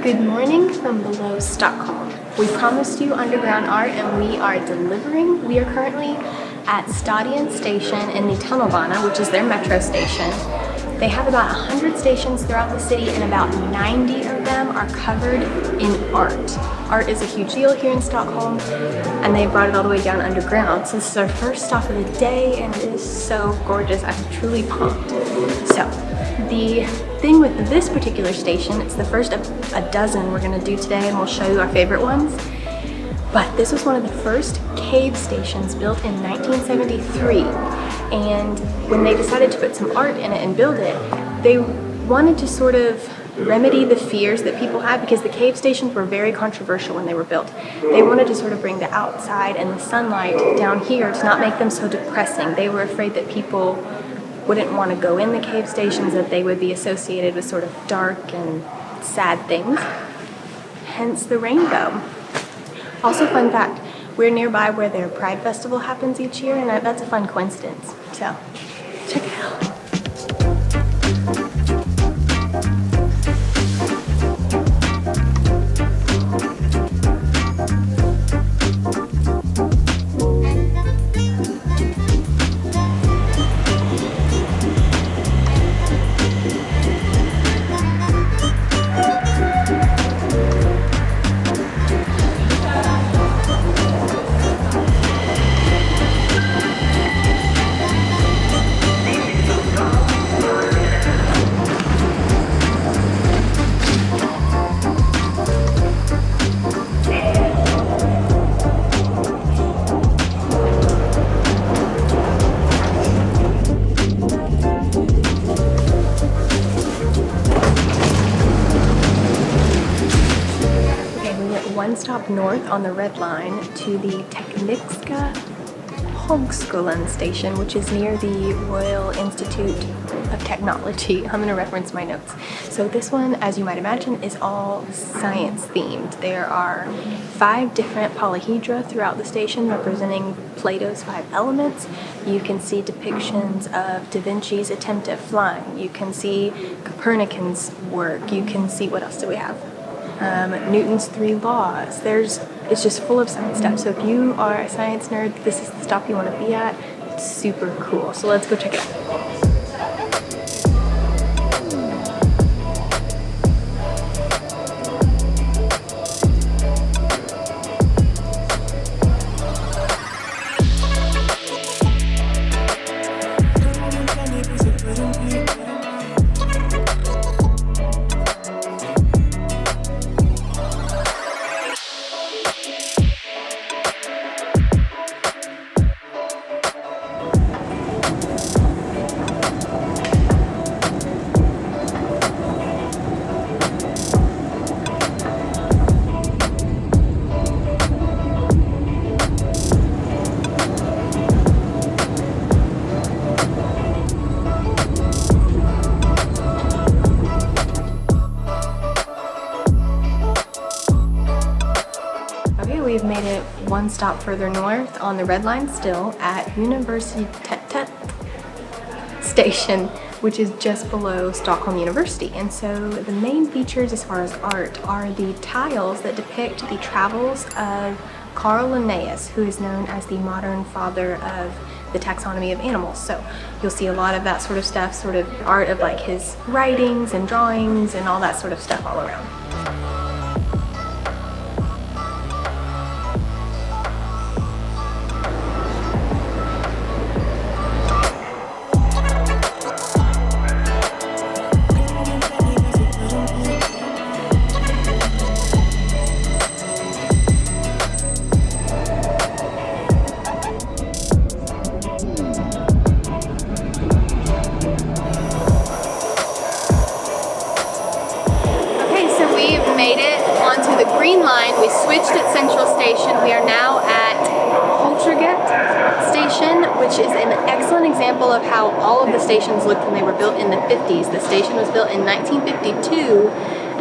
Good morning from below Stockholm. We promised you underground art and we are delivering. We are currently at Linnaeus Station in the Tunnelbana, which is their metro station. They have about 100 stations throughout the city and about 90 of them are covered in art. Art is a huge deal here in Stockholm and they brought it all the way down underground. So this is our first stop of the day and it is so gorgeous. I'm truly pumped. So the thing with this particular station, it's the first of a dozen we're gonna do today and we'll show you our favorite ones. But this was one of the first cave stations built in 1973. And when they decided to put some art in it and build it, they wanted to sort of remedy the fears that people had because the cave stations were very controversial when they were built. They wanted to sort of bring the outside and the sunlight down here to not make them so depressing. They were afraid that people wouldn't want to go in the cave stations, that they would be associated with sort of dark and sad things. Hence the rainbow. Also, fun fact, we're nearby where their Pride Festival happens each year, and that's a fun coincidence. So, check it out. One stop north on the red line to the Tekniska Högskolan station, which is near the Royal Institute of Technology. I'm going to reference my notes. So this one, as you might imagine, is all science themed. There are 5 different polyhedra throughout the station representing Plato's 5 elements. You can see depictions of Da Vinci's attempt at flying. You can see Copernicus' work. You can see, what else do we have? Newton's 3 laws. It's just full of science stuff. So if you are a science nerd, this is the stop you want to be at. It's super cool. So let's go check it out. We've made it one stop further north on the red line still at Universitetet Station, which is just below Stockholm University. And so the main features as far as art are the tiles that depict the travels of Carl Linnaeus, who is known as the modern father of the taxonomy of animals. So you'll see a lot of that sort of stuff, sort of art of like his writings and drawings and all that sort of stuff all around. Made it onto the green line. We switched at Central Station. We are now at Hollander Station, which is an excellent example of how all of the stations looked when they were built in the 50s. The station was built in 1952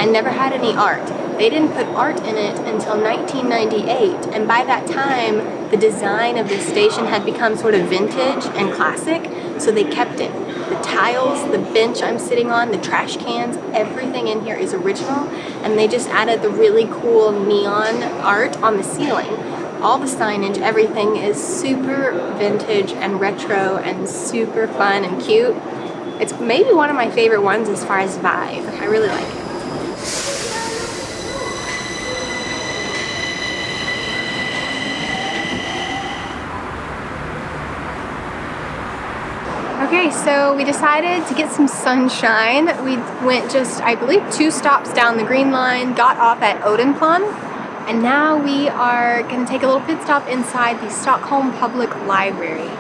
and never had any art. They didn't put art in it until 1998, and by that time, the design of this station had become sort of vintage and classic, so they kept it. The tiles, the bench I'm sitting on, the trash cans, everything in here is original, and they just added the really cool neon art on the ceiling. All the signage, everything is super vintage and retro and super fun and cute. It's maybe one of my favorite ones as far as vibe. I really like it. Okay, so we decided to get some sunshine. We went just, I believe, 2 stops down the Green Line, got off at Odenplan, and now we are going to take a little pit stop inside the Stockholm Public Library.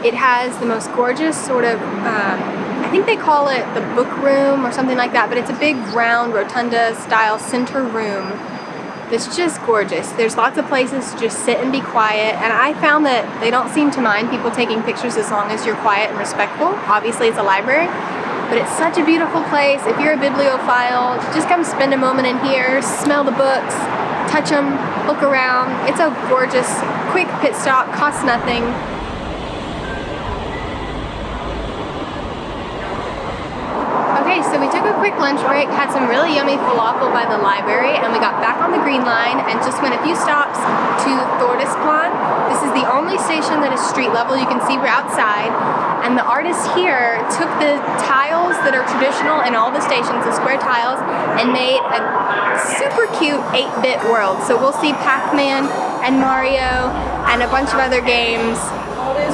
It has the most gorgeous sort of, I think they call it the book room or something like that, but it's a big round rotunda style center room that's just gorgeous. There's lots of places to just sit and be quiet, and I found that they don't seem to mind people taking pictures as long as you're quiet and respectful. Obviously it's a library, but it's such a beautiful place. If you're a bibliophile, just come spend a moment in here, smell the books, touch them, look around. It's a gorgeous, quick pit stop, costs nothing. Okay, so we took a quick lunch break, had some really yummy falafel by the library, and we got back on the Green Line and just went a few stops to Thordesplan. This is the only station that is street level. You can see we're outside, and the artists here took the tiles that are traditional in all the stations, the square tiles, and made a super cute 8-bit world. So we'll see Pac-Man and Mario and a bunch of other games,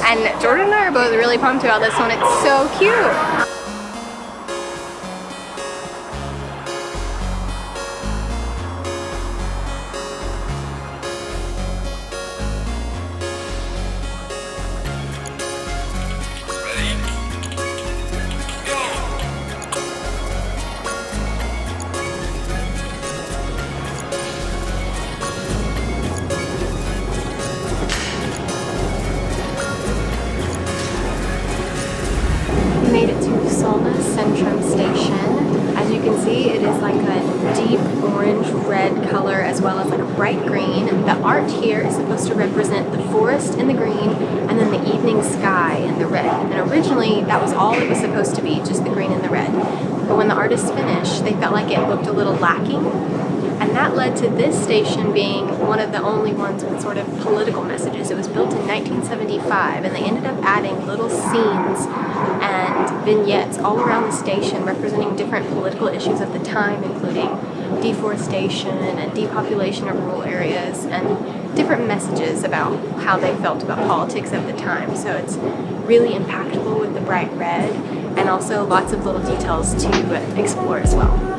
and Jordan and I are both really pumped about this one. It's so cute. Station. As you can see, it is like a deep orange red color as well as like a bright green. The art here is supposed to represent the forest in the green and then the evening sky in the red. And originally that was all it was supposed to be, just the green and the red. But when the artists finished, they felt like it looked a little lacking. And that led to this station being one of the only ones with sort of political messages. It was built in 1975, and they ended up adding little scenes and vignettes all around the station representing different political issues at the time, including deforestation and depopulation of rural areas and different messages about how they felt about politics at the time. So it's really impactful with the bright red, and also lots of little details to explore as well.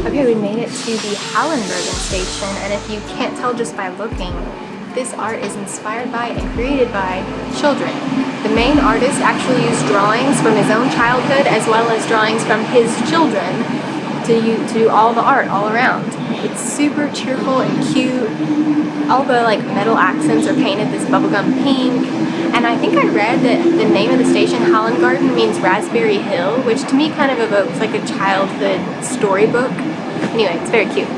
Okay, we made it to the Hollander Station, and if you can't tell just by looking, this art is inspired by and created by children. The main artist actually used drawings from his own childhood as well as drawings from his children to do all the art all around. It's super cheerful and cute. All the like metal accents are painted this bubblegum pink. And I think I read that the name of the station, Holland Garden, means Raspberry Hill, which to me kind of evokes like a childhood storybook. Anyway, it's very cute.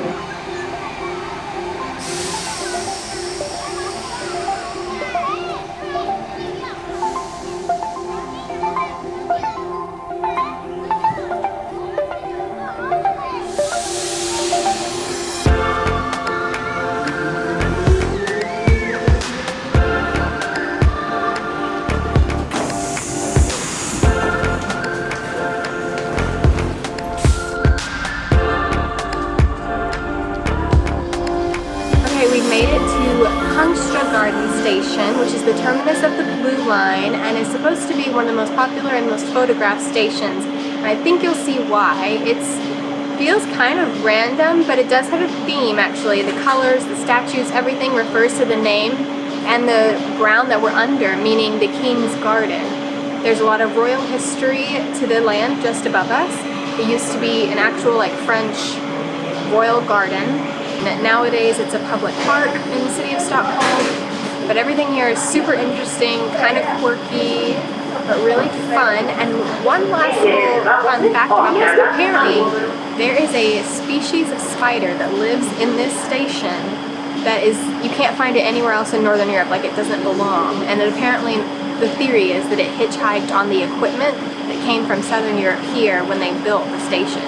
Station, which is the terminus of the Blue Line and is supposed to be one of the most popular and most photographed stations. And I think you'll see why. It's feels kind of random, but it does have a theme actually. The colors, the statues, everything refers to the name and the ground that we're under, meaning the King's Garden. There's a lot of royal history to the land just above us. It used to be an actual like French royal garden. Nowadays it's a public park in the city of Stockholm, but everything here is super interesting, kind of quirky, but really fun. And one last little fun fact about this, apparently there is a species of spider that lives in this station that is, you can't find it anywhere else in Northern Europe, like it doesn't belong. And that apparently the theory is that it hitchhiked on the equipment that came from Southern Europe here when they built the station.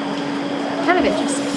Kind of interesting.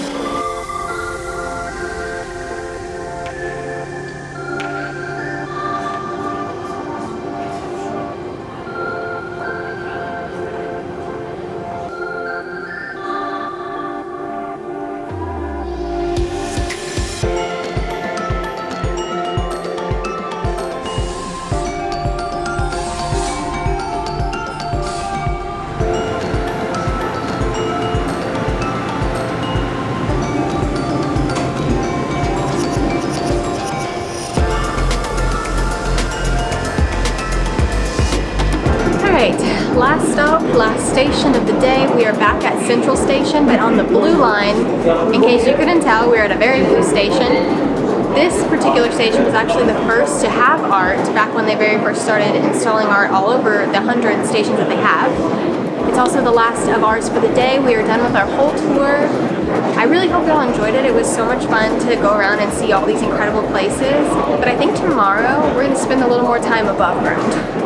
Last stop, last station of the day. We are back at Central Station, but on the blue line. In case you couldn't tell, we're at a very blue station. This particular station was actually the first to have art back when they very first started installing art all over the 100 stations that they have. It's also the last of ours for the day. We are done with our whole tour. I really hope y'all enjoyed it. It was so much fun to go around and see all these incredible places. But I think tomorrow we're going to spend a little more time above ground.